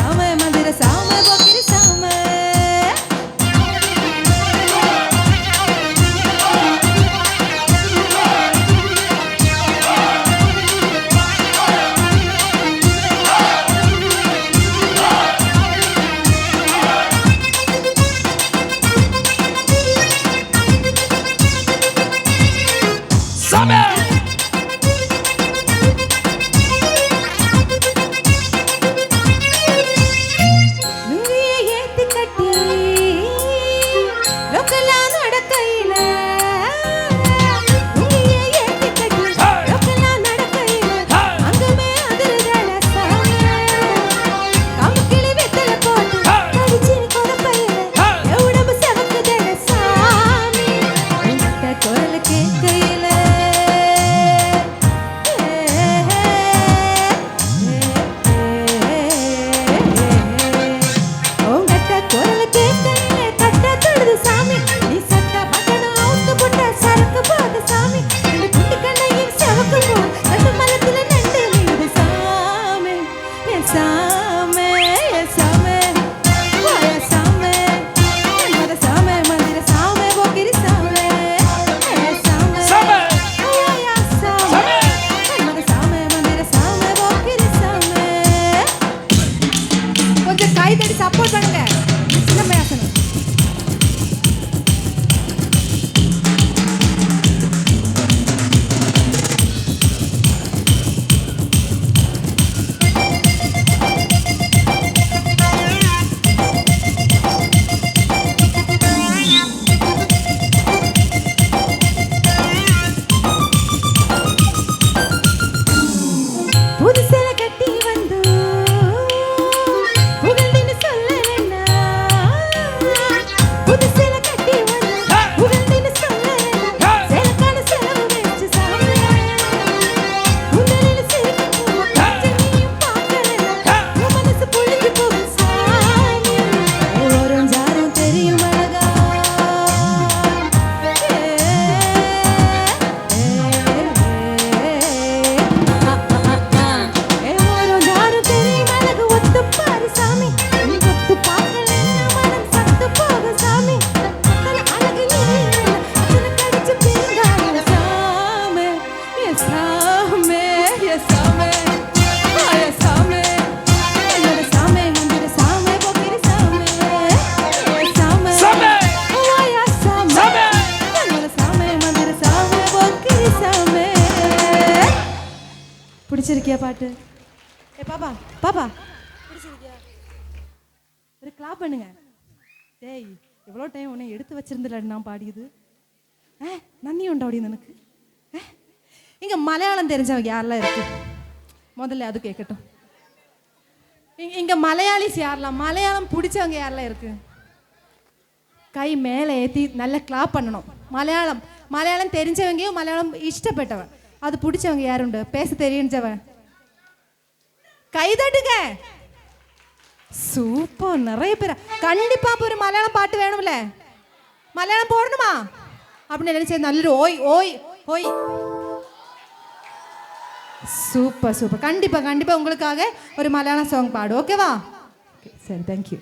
சாம மந்திர சாம போக்கிரி சாம சப்போர்ட் பண்ணுங்க. சின்னம்மையாசனம் பிடிச்சிருக்கியா பாட்டு? ஏ பாப்பா பாப்பா பிடிச்சிருக்கியா? ஒரு கிளாப் பண்ணுங்க. டேய் எவ்வளோ டைம் உன்னை எடுத்து வச்சிருந்தல நான் பாடியது. நன்னி உண்டா அப்படின்னு எனக்கு. இங்கே மலையாளம் தெரிஞ்சவங்க யாரெல்லாம் இருக்கு? முதல்ல அது கேட்கட்டும். இங்கே மலையாளிஸ் யாரெல்லாம், மலையாளம் பிடிச்சவங்க யாரெல்லாம் இருக்கு? கை மேலே ஏற்றி நல்லா கிளாப் பண்ணணும். மலையாளம் தெரிஞ்சவங்கையும் மலையாளம் இஷ்டப்பட்டவன் அது பிடிச்சவங்க யாருண்டு? பேச தெரிஞ்சவன் கைதட்டுங்க. சூப்பர், நிறைய பேர். கண்டிப்பா ஒரு மலையாளம் பாட்டு வேணும்ல, மலையாளம் போடணுமா அப்படின்னு நினைச்சேன். நல்லொரு ஓய் ஓய் ஓய். Super super. கண்டிப்பா கண்டிப்பா உங்களுக்காக ஒரு மலையாளம் சாங் பாடு. ஓகேவா? சரி, தேங்க்யூ.